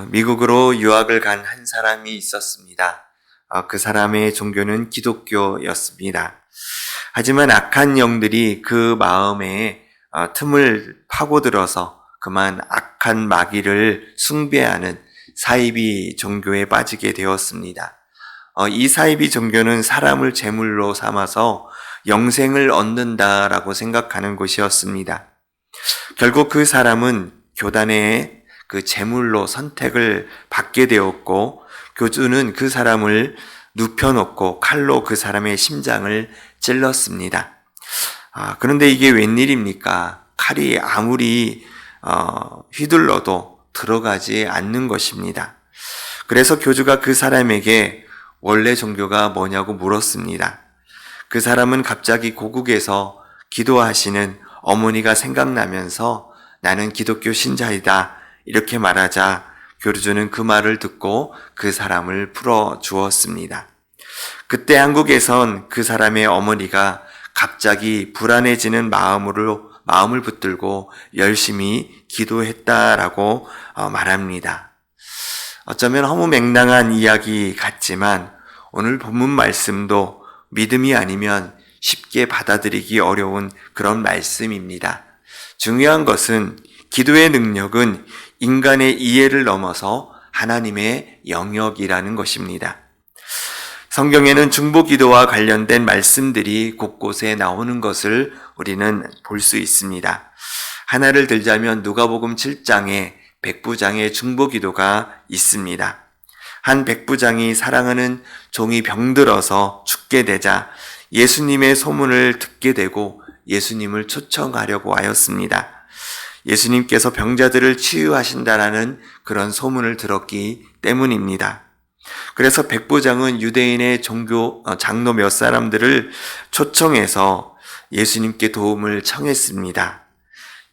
미국으로 유학을 간 한 사람이 있었습니다. 그 사람의 종교는 기독교였습니다. 하지만 악한 영들이 그 마음에 틈을 파고들어서 그만 악한 마귀를 숭배하는 사이비 종교에 빠지게 되었습니다. 이 사이비 종교는 사람을 제물로 삼아서 영생을 얻는다라고 생각하는 곳이었습니다. 결국 그 사람은 교단의 그 제물로 선택을 받게 되었고, 교주는 그 사람을 눕혀놓고 칼로 그 사람의 심장을 찔렀습니다. 그런데 이게 웬일입니까? 칼이 아무리 휘둘러도 들어가지 않는 것입니다. 그래서 교주가 그 사람에게 원래 종교가 뭐냐고 물었습니다. 그 사람은 갑자기 고국에서 기도하시는 어머니가 생각나면서 나는 기독교 신자이다 이렇게 말하자 교주는 그 말을 듣고 그 사람을 풀어주었습니다. 그때 한국에선 그 사람의 어머니가 갑자기 불안해지는 마음을 붙들고 열심히 기도했다라고 말합니다. 어쩌면 허무맹랑한 이야기 같지만 오늘 본문 말씀도 믿음이 아니면 쉽게 받아들이기 어려운 그런 말씀입니다. 중요한 것은 기도의 능력은 인간의 이해를 넘어서 하나님의 영역이라는 것입니다. 성경에는 중보기도와 관련된 말씀들이 곳곳에 나오는 것을 우리는 볼 수 있습니다. 하나를 들자면 누가복음 7장에 백부장의 중보기도가 있습니다. 한 백부장이 사랑하는 종이 병들어서 죽게 되자 예수님의 소문을 듣게 되고 예수님을 초청하려고 하였습니다. 예수님께서 병자들을 치유하신다라는 그런 소문을 들었기 때문입니다. 그래서 백부장은 유대인의 종교 장로 몇 사람들을 초청해서 예수님께 도움을 청했습니다.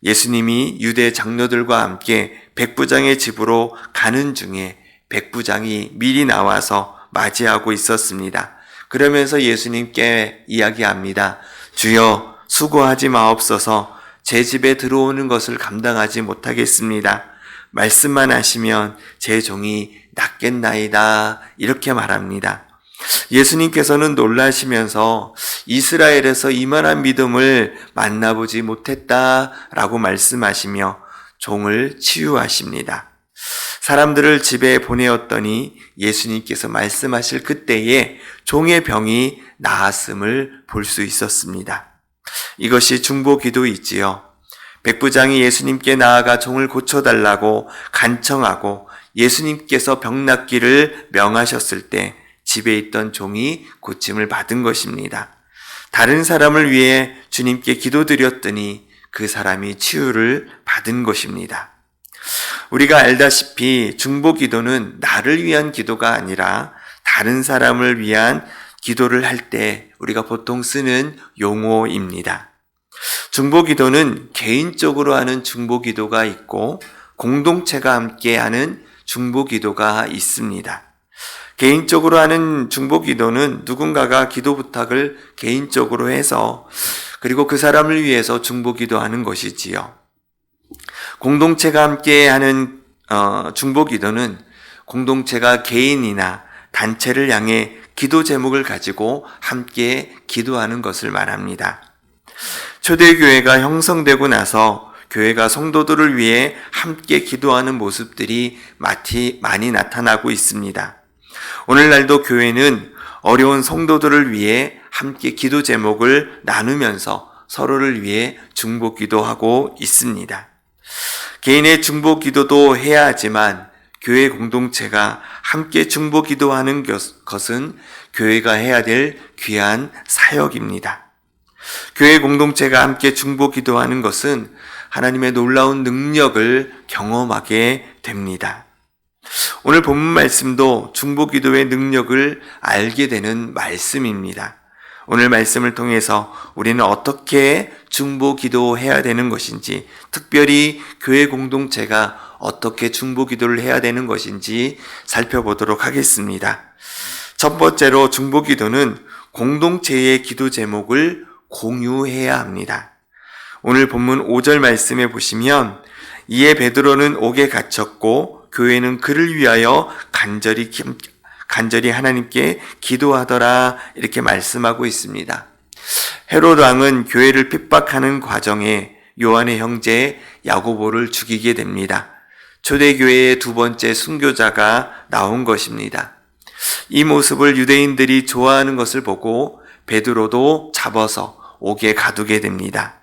예수님이 유대 장로들과 함께 백부장의 집으로 가는 중에 백부장이 미리 나와서 맞이하고 있었습니다. 그러면서 예수님께 이야기합니다. 주여 수고하지 마옵소서. 제 집에 들어오는 것을 감당하지 못하겠습니다. 말씀만 하시면 제 종이 낫겠나이다. 이렇게 말합니다. 예수님께서는 놀라시면서 이스라엘에서 이만한 믿음을 만나보지 못했다라고 말씀하시며 종을 치유하십니다. 사람들을 집에 보내었더니 예수님께서 말씀하실 그때에 종의 병이 나았음을 볼 수 있었습니다. 이것이 중보기도이지요. 백부장이 예수님께 나아가 종을 고쳐달라고 간청하고 예수님께서 병 낫기를 명하셨을 때 집에 있던 종이 고침을 받은 것입니다. 다른 사람을 위해 주님께 기도드렸더니 그 사람이 치유를 받은 것입니다. 우리가 알다시피 중보기도는 나를 위한 기도가 아니라 다른 사람을 위한 기도를 할 때 우리가 보통 쓰는 용어입니다. 중보기도는 개인적으로 하는 중보기도가 있고 공동체가 함께 하는 중보기도가 있습니다. 개인적으로 하는 중보기도는 누군가가 기도 부탁을 개인적으로 해서 그리고 그 사람을 위해서 중보기도하는 것이지요. 공동체가 함께 하는 중보기도는 공동체가 개인이나 단체를 향해 기도 제목을 가지고 함께 기도하는 것을 말합니다. 초대교회가 형성되고 나서 교회가 성도들을 위해 함께 기도하는 모습들이 많이 나타나고 있습니다. 오늘날도 교회는 어려운 성도들을 위해 함께 기도 제목을 나누면서 서로를 위해 중보기도하고 있습니다. 개인의 중보기도도 해야 하지만 교회 공동체가 함께 중보기도하는 것은 교회가 해야 될 귀한 사역입니다. 교회 공동체가 함께 중보기도하는 것은 하나님의 놀라운 능력을 경험하게 됩니다. 오늘 본문 말씀도 중보기도의 능력을 알게 되는 말씀입니다. 오늘 말씀을 통해서 우리는 어떻게 중보기도해야 되는 것인지, 특별히 교회 공동체가 어떻게 중보기도를 해야 되는 것인지 살펴보도록 하겠습니다. 첫 번째로 중보기도는 공동체의 기도 제목을 공유해야 합니다. 오늘 본문 5절 말씀에 보시면 이에 베드로는 옥에 갇혔고 교회는 그를 위하여 간절히 하나님께 기도하더라 이렇게 말씀하고 있습니다. 헤롯 왕은 교회를 핍박하는 과정에 요한의 형제 야고보를 죽이게 됩니다. 초대교회의 두 번째 순교자가 나온 것입니다. 이 모습을 유대인들이 좋아하는 것을 보고 베드로도 잡아서 옥에 가두게 됩니다.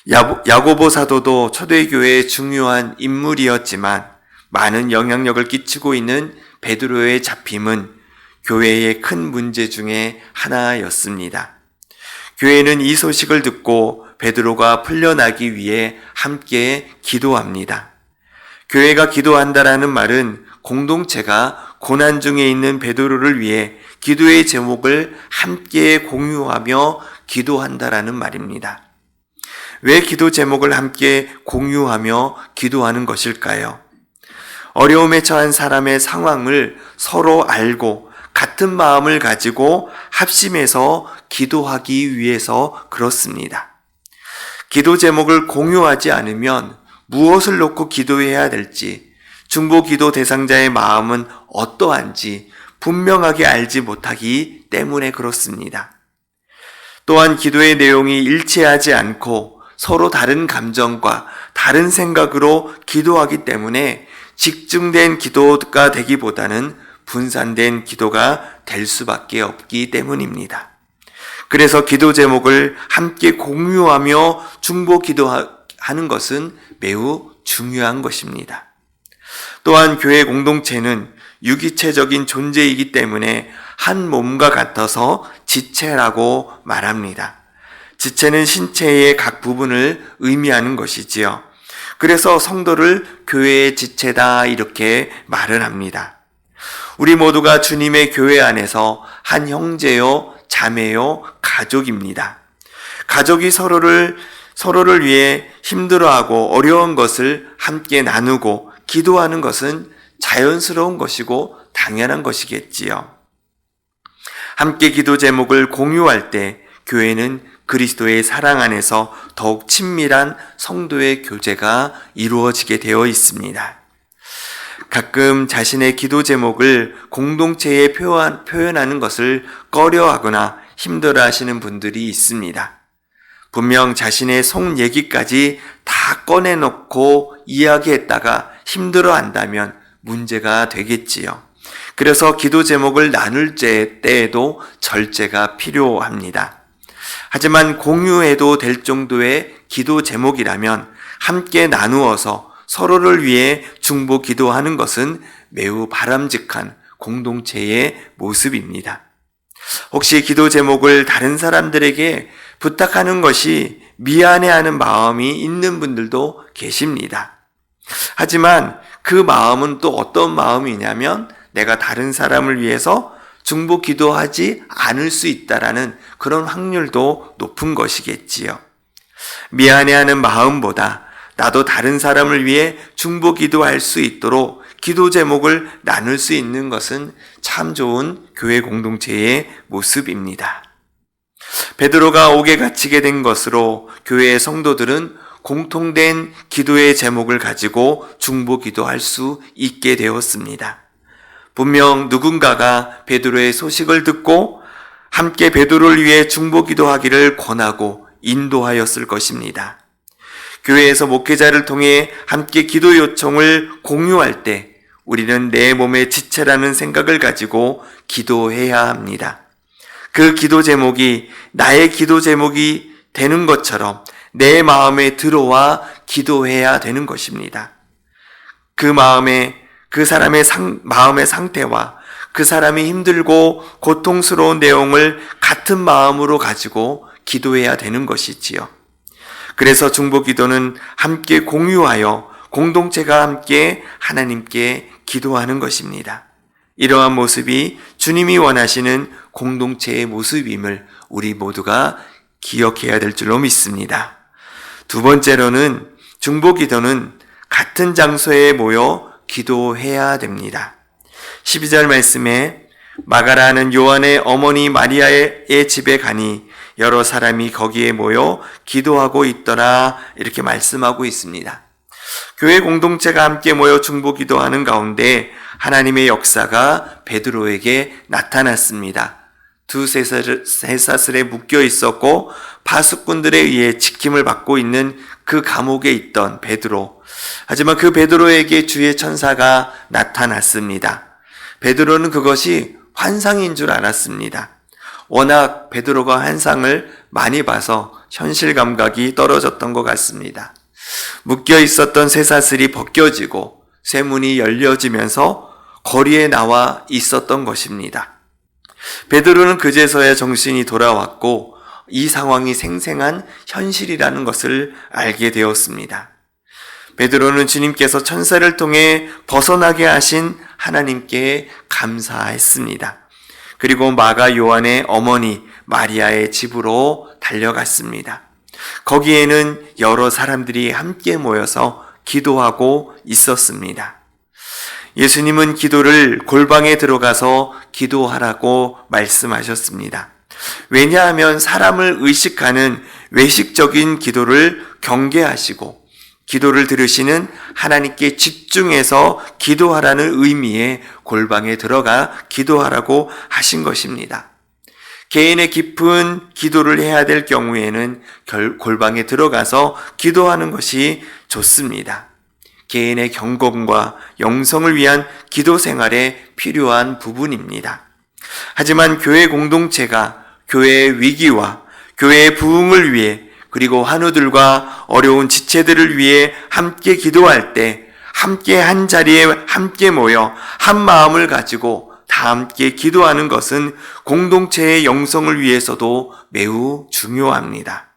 야고보 사도도 초대교회의 중요한 인물이었지만 많은 영향력을 끼치고 있는 베드로의 잡힘은 교회의 큰 문제 중에 하나였습니다. 교회는 이 소식을 듣고 베드로가 풀려나기 위해 함께 기도합니다. 교회가 기도한다라는 말은 공동체가 고난 중에 있는 베드로를 위해 기도의 제목을 함께 공유하며 기도한다라는 말입니다. 왜 기도 제목을 함께 공유하며 기도하는 것일까요? 어려움에 처한 사람의 상황을 서로 알고 같은 마음을 가지고 합심해서 기도하기 위해서 그렇습니다. 기도 제목을 공유하지 않으면 무엇을 놓고 기도해야 될지, 중보 기도 대상자의 마음은 어떠한지 분명하게 알지 못하기 때문에 그렇습니다. 또한 기도의 내용이 일치하지 않고 서로 다른 감정과 다른 생각으로 기도하기 때문에 집중된 기도가 되기보다는 분산된 기도가 될 수밖에 없기 때문입니다. 그래서 기도 제목을 함께 공유하며 중보 기도하는 것은 매우 중요한 것입니다. 또한 교회 공동체는 유기체적인 존재이기 때문에 한 몸과 같아서 지체라고 말합니다. 지체는 신체의 각 부분을 의미하는 것이지요. 그래서 성도를 교회의 지체다 이렇게 말을 합니다. 우리 모두가 주님의 교회 안에서 한 형제요, 자매요, 가족입니다. 가족이 서로를 위해 힘들어하고 어려운 것을 함께 나누고 기도하는 것은 자연스러운 것이고 당연한 것이겠지요. 함께 기도 제목을 공유할 때 교회는 그리스도의 사랑 안에서 더욱 친밀한 성도의 교제가 이루어지게 되어 있습니다. 가끔 자신의 기도 제목을 공동체에 표현하는 것을 꺼려하거나 힘들어하시는 분들이 있습니다. 분명 자신의 속 얘기까지 다 꺼내놓고 이야기했다가 힘들어한다면 문제가 되겠지요. 그래서 기도 제목을 나눌 때에도 절제가 필요합니다. 하지만 공유해도 될 정도의 기도 제목이라면 함께 나누어서 서로를 위해 중보 기도하는 것은 매우 바람직한 공동체의 모습입니다. 혹시 기도 제목을 다른 사람들에게 부탁하는 것이 미안해하는 마음이 있는 분들도 계십니다. 하지만 그 마음은 또 어떤 마음이냐면 내가 다른 사람을 위해서 중보 기도하지 않을 수 있다라는 그런 확률도 높은 것이겠지요. 미안해하는 마음보다 나도 다른 사람을 위해 중보 기도할 수 있도록 기도 제목을 나눌 수 있는 것은 참 좋은 교회 공동체의 모습입니다. 베드로가 옥에 갇히게 된 것으로 교회의 성도들은 공통된 기도의 제목을 가지고 중보 기도할 수 있게 되었습니다. 분명 누군가가 베드로의 소식을 듣고 함께 베드로를 위해 중보 기도하기를 권하고 인도하였을 것입니다. 교회에서 목회자를 통해 함께 기도 요청을 공유할 때 우리는 내 몸의 지체라는 생각을 가지고 기도해야 합니다. 그 기도 제목이 나의 기도 제목이 되는 것처럼 내 마음에 들어와 기도해야 되는 것입니다. 그 사람의 마음의 상태와 그 사람이 힘들고 고통스러운 내용을 같은 마음으로 가지고 기도해야 되는 것이지요. 그래서 중보 기도는 함께 공유하여 공동체가 함께 하나님께 기도하는 것입니다. 이러한 모습이 주님이 원하시는 공동체의 모습임을 우리 모두가 기억해야 될 줄로 믿습니다. 두 번째로는 중보 기도는 같은 장소에 모여 기도해야 됩니다. 12절 말씀에 마가라는 요한의 어머니 마리아의 집에 가니 여러 사람이 거기에 모여 기도하고 있더라 이렇게 말씀하고 있습니다. 교회 공동체가 함께 모여 중보 기도하는 가운데 하나님의 역사가 베드로에게 나타났습니다. 두 쇠사슬에 묶여 있었고 파수꾼들에 의해 지킴을 받고 있는 그 감옥에 있던 베드로. 하지만 그 베드로에게 주의 천사가 나타났습니다. 베드로는 그것이 환상인 줄 알았습니다. 워낙 베드로가 환상을 많이 봐서 현실 감각이 떨어졌던 것 같습니다. 묶여 있었던 쇠사슬이 벗겨지고 쇠문이 열려지면서 거리에 나와 있었던 것입니다. 베드로는 그제서야 정신이 돌아왔고 이 상황이 생생한 현실이라는 것을 알게 되었습니다. 베드로는 주님께서 천사를 통해 벗어나게 하신 하나님께 감사했습니다. 그리고 마가 요한의 어머니 마리아의 집으로 달려갔습니다. 거기에는 여러 사람들이 함께 모여서 기도하고 있었습니다. 예수님은 기도를 골방에 들어가서 기도하라고 말씀하셨습니다. 왜냐하면 사람을 의식하는 외식적인 기도를 경계하시고 기도를 들으시는 하나님께 집중해서 기도하라는 의미의 골방에 들어가 기도하라고 하신 것입니다. 개인의 깊은 기도를 해야 될 경우에는 골방에 들어가서 기도하는 것이 좋습니다. 개인의 경건과 영성을 위한 기도 생활에 필요한 부분입니다. 하지만 교회 공동체가 교회의 위기와 교회의 부흥을 위해 그리고 환우들과 어려운 지체들을 위해 함께 기도할 때 함께 한 자리에 함께 모여 한 마음을 가지고 다 함께 기도하는 것은 공동체의 영성을 위해서도 매우 중요합니다.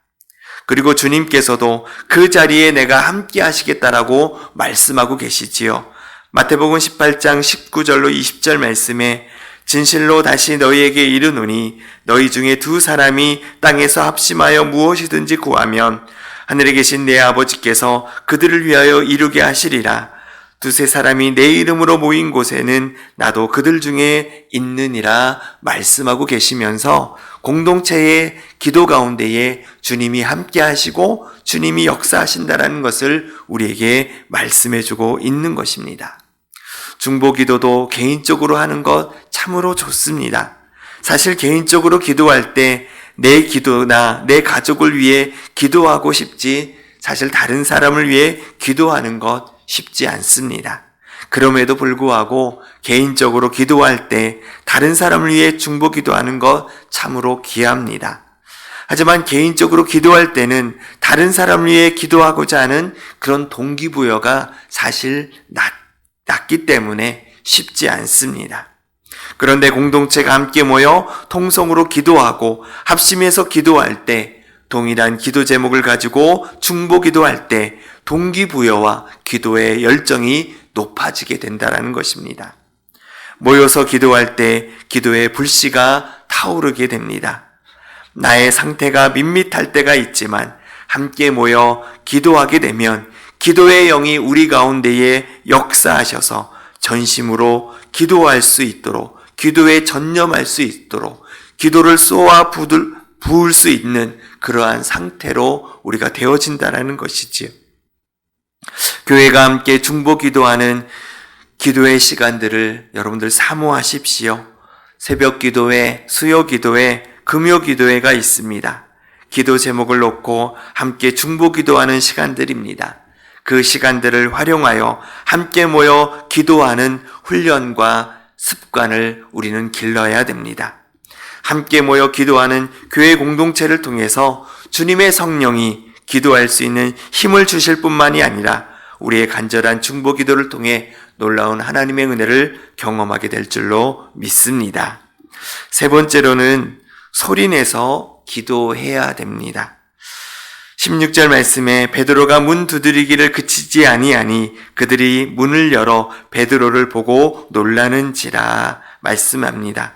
그리고 주님께서도 그 자리에 내가 함께 하시겠다라고 말씀하고 계시지요. 마태복음 18장 19절로 20절 말씀에 진실로 다시 너희에게 이르노니 너희 중에 두 사람이 땅에서 합심하여 무엇이든지 구하면 하늘에 계신 내 아버지께서 그들을 위하여 이루게 하시리라. 두세 사람이 내 이름으로 모인 곳에는 나도 그들 중에 있느니라 말씀하고 계시면서 공동체의 기도 가운데에 주님이 함께 하시고 주님이 역사하신다라는 것을 우리에게 말씀해주고 있는 것입니다. 중보기도도 개인적으로 하는 것 참으로 좋습니다. 사실 개인적으로 기도할 때 내 기도나 내 가족을 위해 기도하고 싶지 사실 다른 사람을 위해 기도하는 것 쉽지 않습니다. 그럼에도 불구하고 개인적으로 기도할 때 다른 사람을 위해 중보기도하는 것 참으로 귀합니다. 하지만 개인적으로 기도할 때는 다른 사람을 위해 기도하고자 하는 그런 동기부여가 사실 낮기 때문에 쉽지 않습니다. 그런데 공동체가 함께 모여 통성으로 기도하고 합심해서 기도할 때 동일한 기도 제목을 가지고 중보기도할 때 동기부여와 기도의 열정이 높아지게 된다는 것입니다. 모여서 기도할 때 기도의 불씨가 타오르게 됩니다. 나의 상태가 밋밋할 때가 있지만 함께 모여 기도하게 되면 기도의 영이 우리 가운데에 역사하셔서 전심으로 기도할 수 있도록 기도에 전념할 수 있도록 기도를 쏘아 부을 수 있는 그러한 상태로 우리가 되어진다는 것이지요. 교회가 함께 중보기도하는 기도의 시간들을 여러분들 사모하십시오. 새벽 기도회, 수요 기도회, 금요 기도회가 있습니다. 기도 제목을 놓고 함께 중보기도하는 시간들입니다. 그 시간들을 활용하여 함께 모여 기도하는 훈련과 습관을 우리는 길러야 됩니다. 함께 모여 기도하는 교회 공동체를 통해서 주님의 성령이 기도할 수 있는 힘을 주실 뿐만이 아니라 우리의 간절한 중보 기도를 통해 놀라운 하나님의 은혜를 경험하게 될 줄로 믿습니다. 세 번째로는 소리내서 기도해야 됩니다. 16절 말씀에 베드로가 문 두드리기를 그치지 아니하니 그들이 문을 열어 베드로를 보고 놀라는지라 말씀합니다.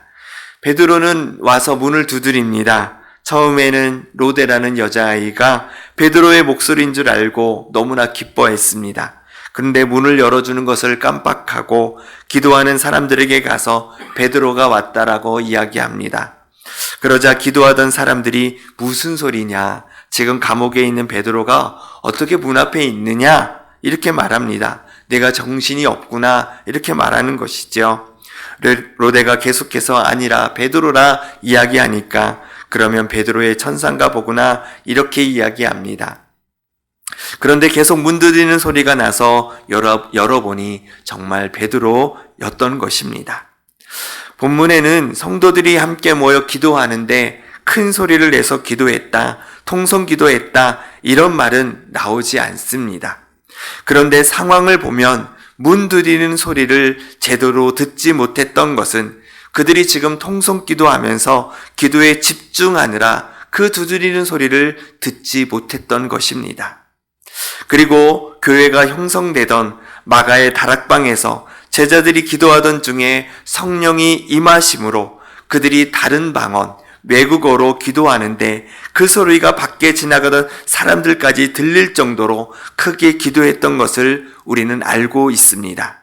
베드로는 와서 문을 두드립니다. 처음에는 로데라는 여자아이가 베드로의 목소리인 줄 알고 너무나 기뻐했습니다. 그런데 문을 열어주는 것을 깜빡하고 기도하는 사람들에게 가서 베드로가 왔다라고 이야기합니다. 그러자 기도하던 사람들이 무슨 소리냐? 지금 감옥에 있는 베드로가 어떻게 문 앞에 있느냐? 이렇게 말합니다. 내가 정신이 없구나 이렇게 말하는 것이죠. 로데가 계속해서 아니라 베드로라 이야기하니까 그러면 베드로의 천상가 보구나 이렇게 이야기합니다. 그런데 계속 문 두드리는 소리가 나서 열어보니 정말 베드로였던 것입니다. 본문에는 성도들이 함께 모여 기도하는데 큰 소리를 내서 기도했다, 통성 기도했다 이런 말은 나오지 않습니다. 그런데 상황을 보면 문 두드리는 소리를 제대로 듣지 못했던 것은 그들이 지금 통성 기도하면서 기도에 집중하느라 그 두드리는 소리를 듣지 못했던 것입니다. 그리고 교회가 형성되던 마가의 다락방에서 제자들이 기도하던 중에 성령이 임하심으로 그들이 다른 방언, 외국어로 기도하는데 그 소리가 밖에 지나가던 사람들까지 들릴 정도로 크게 기도했던 것을 우리는 알고 있습니다.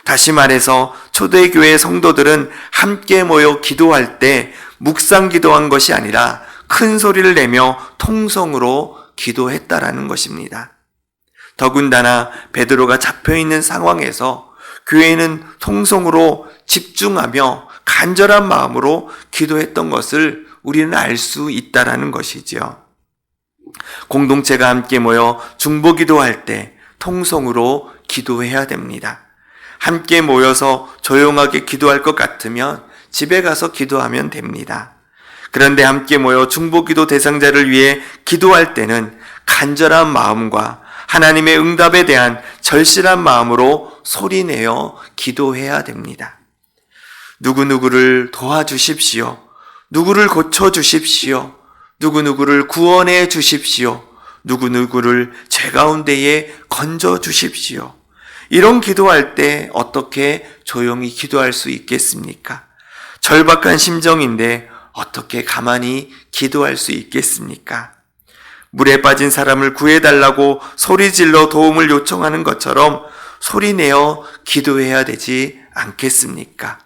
다시 말해서 초대교회 성도들은 함께 모여 기도할 때 묵상 기도한 것이 아니라 큰 소리를 내며 통성으로 기도했다라는 것입니다. 더군다나 베드로가 잡혀있는 상황에서 교회는 통성으로 집중하며 간절한 마음으로 기도했던 것을 우리는 알 수 있다라는 것이지요. 공동체가 함께 모여 중보 기도할 때 통성으로 기도해야 됩니다. 함께 모여서 조용하게 기도할 것 같으면 집에 가서 기도하면 됩니다. 그런데 함께 모여 중보 기도 대상자를 위해 기도할 때는 간절한 마음과 하나님의 응답에 대한 절실한 마음으로 소리내어 기도해야 됩니다. 누구누구를 도와주십시오. 누구를 고쳐주십시오. 누구누구를 구원해 주십시오. 누구누구를 죄 가운데에 건져주십시오. 이런 기도할 때 어떻게 조용히 기도할 수 있겠습니까? 절박한 심정인데 어떻게 가만히 기도할 수 있겠습니까? 물에 빠진 사람을 구해달라고 소리질러 도움을 요청하는 것처럼 소리내어 기도해야 되지 않겠습니까?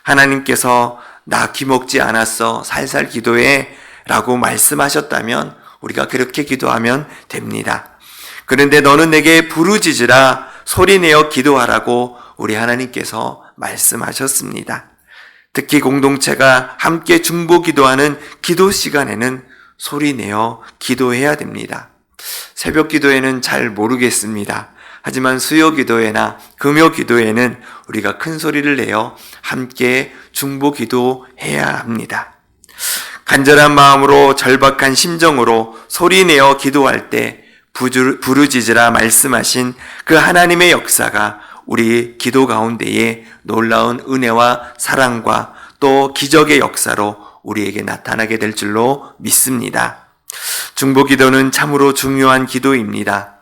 하나님께서 나 기먹지 않았어 살살 기도해 라고 말씀하셨다면 우리가 그렇게 기도하면 됩니다. 그런데 너는 내게 부르짖으라 소리내어 기도하라고 우리 하나님께서 말씀하셨습니다. 특히 공동체가 함께 중보 기도하는 기도 시간에는 소리내어 기도해야 됩니다. 새벽 기도에는 잘 모르겠습니다. 하지만 수요 기도회나 금요 기도회는 우리가 큰 소리를 내어 함께 중보 기도해야 합니다. 간절한 마음으로 절박한 심정으로 소리내어 기도할 때 부르짖으라 말씀하신 그 하나님의 역사가 우리 기도 가운데에 놀라운 은혜와 사랑과 또 기적의 역사로 우리에게 나타나게 될 줄로 믿습니다. 중보 기도는 참으로 중요한 기도입니다.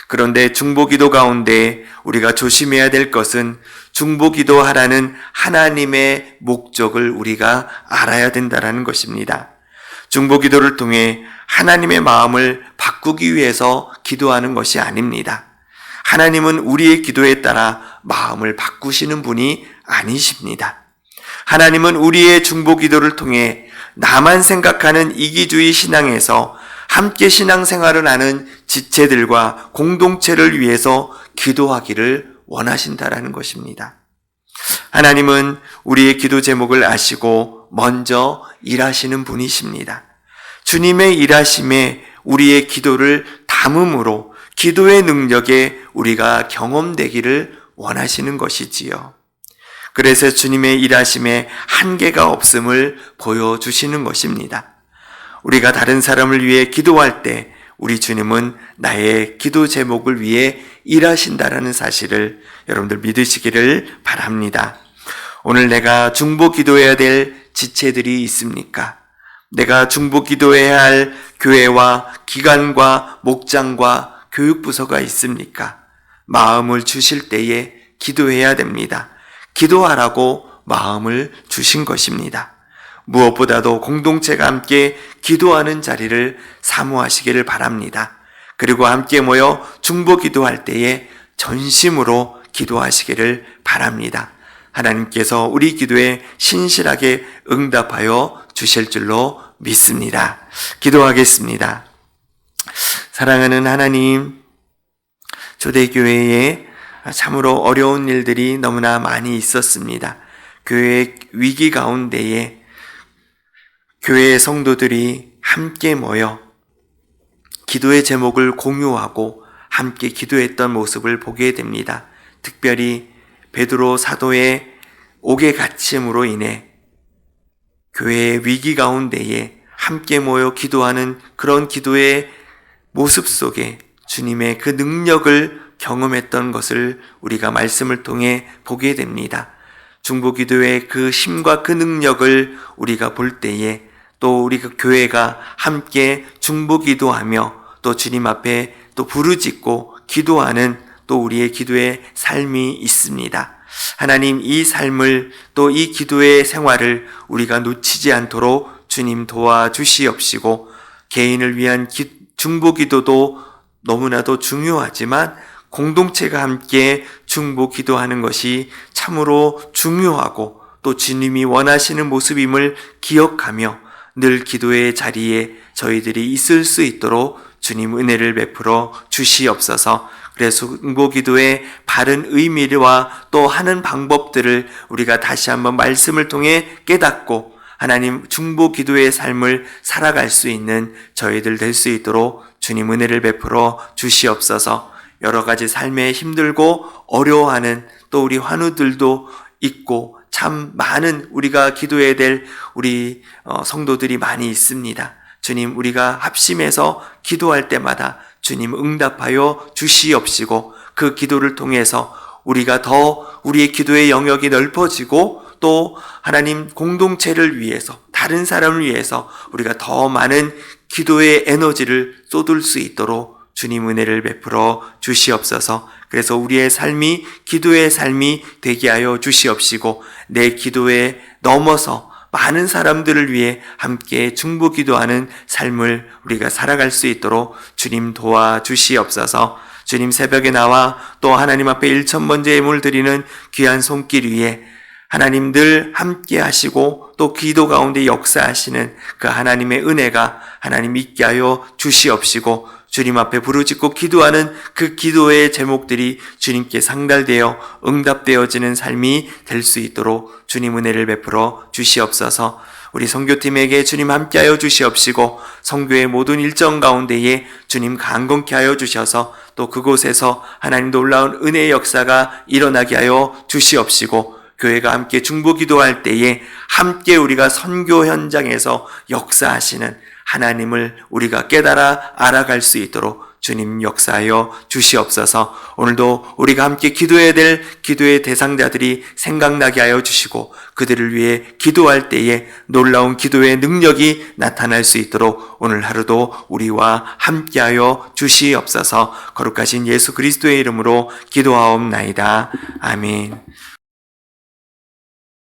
그런데 중보 기도 가운데 우리가 조심해야 될 것은 중보 기도하라는 하나님의 목적을 우리가 알아야 된다는 것입니다. 중보 기도를 통해 하나님의 마음을 바꾸기 위해서 기도하는 것이 아닙니다. 하나님은 우리의 기도에 따라 마음을 바꾸시는 분이 아니십니다. 하나님은 우리의 중보 기도를 통해 나만 생각하는 이기주의 신앙에서 함께 신앙생활을 하는 지체들과 공동체를 위해서 기도하기를 원하신다라는 것입니다. 하나님은 우리의 기도 제목을 아시고 먼저 일하시는 분이십니다. 주님의 일하심에 우리의 기도를 담음으로 기도의 능력에 우리가 경험되기를 원하시는 것이지요. 그래서 주님의 일하심에 한계가 없음을 보여주시는 것입니다. 우리가 다른 사람을 위해 기도할 때 우리 주님은 나의 기도 제목을 위해 일하신다라는 사실을 여러분들 믿으시기를 바랍니다. 오늘 내가 중보 기도해야 될 지체들이 있습니까? 내가 중보 기도해야 할 교회와 기관과 목장과 교육부서가 있습니까? 마음을 주실 때에 기도해야 됩니다. 기도하라고 마음을 주신 것입니다. 무엇보다도 공동체가 함께 기도하는 자리를 사모하시기를 바랍니다. 그리고 함께 모여 중보 기도할 때에 전심으로 기도하시기를 바랍니다. 하나님께서 우리 기도에 신실하게 응답하여 주실 줄로 믿습니다. 기도하겠습니다. 사랑하는 하나님, 초대교회에 참으로 어려운 일들이 너무나 많이 있었습니다. 교회의 위기 가운데에 교회의 성도들이 함께 모여 기도의 제목을 공유하고 함께 기도했던 모습을 보게 됩니다. 특별히 베드로 사도의 옥에 갇힘으로 인해 교회의 위기 가운데에 함께 모여 기도하는 그런 기도의 모습 속에 주님의 그 능력을 경험했던 것을 우리가 말씀을 통해 보게 됩니다. 중보기도의 그 힘과 그 능력을 우리가 볼 때에 또 우리 그 교회가 함께 중보기도하며 또 주님 앞에 또 부르짖고 기도하는 또 우리의 기도의 삶이 있습니다. 하나님, 이 삶을 또 이 기도의 생활을 우리가 놓치지 않도록 주님 도와주시옵시고, 개인을 위한 중보기도도 너무나도 중요하지만 공동체가 함께 중보기도하는 것이 참으로 중요하고 또 주님이 원하시는 모습임을 기억하며 늘 기도의 자리에 저희들이 있을 수 있도록 주님 은혜를 베풀어 주시옵소서. 그래서 중보기도의 바른 의미와 또 하는 방법들을 우리가 다시 한번 말씀을 통해 깨닫고 하나님 중보기도의 삶을 살아갈 수 있는 저희들 될 수 있도록 주님 은혜를 베풀어 주시옵소서. 여러 가지 삶에 힘들고 어려워하는 또 우리 환우들도 있고 참 많은 우리가 기도해야 될 우리 성도들이 많이 있습니다. 주님, 우리가 합심해서 기도할 때마다 주님 응답하여 주시옵시고 그 기도를 통해서 우리가 더 우리의 기도의 영역이 넓어지고 또 하나님 공동체를 위해서 다른 사람을 위해서 우리가 더 많은 기도의 에너지를 쏟을 수 있도록 주님 은혜를 베풀어 주시옵소서. 그래서 우리의 삶이 기도의 삶이 되게 하여 주시옵시고 내 기도에 넘어서 많은 사람들을 위해 함께 중보기도하는 삶을 우리가 살아갈 수 있도록 주님 도와주시옵소서. 주님, 새벽에 나와 또 하나님 앞에 일천번째 예물 드리는 귀한 손길 위에 하나님 늘 함께 하시고 또 기도 가운데 역사하시는 그 하나님의 은혜가 하나님 있게 하여 주시옵시고 주님 앞에 부르짖고 기도하는 그 기도의 제목들이 주님께 상달되어 응답되어지는 삶이 될 수 있도록 주님 은혜를 베풀어 주시옵소서. 우리 선교팀에게 주님 함께하여 주시옵시고 선교의 모든 일정 가운데에 주님 강건케 하여 주셔서 또 그곳에서 하나님 놀라운 은혜의 역사가 일어나게 하여 주시옵시고 교회가 함께 중보기도할 때에 함께 우리가 선교 현장에서 역사하시는 하나님을 우리가 깨달아 알아갈 수 있도록 주님 역사하여 주시옵소서. 오늘도 우리가 함께 기도해야 될 기도의 대상자들이 생각나게 하여 주시고 그들을 위해 기도할 때에 놀라운 기도의 능력이 나타날 수 있도록 오늘 하루도 우리와 함께하여 주시옵소서. 거룩하신 예수 그리스도의 이름으로 기도하옵나이다. 아멘.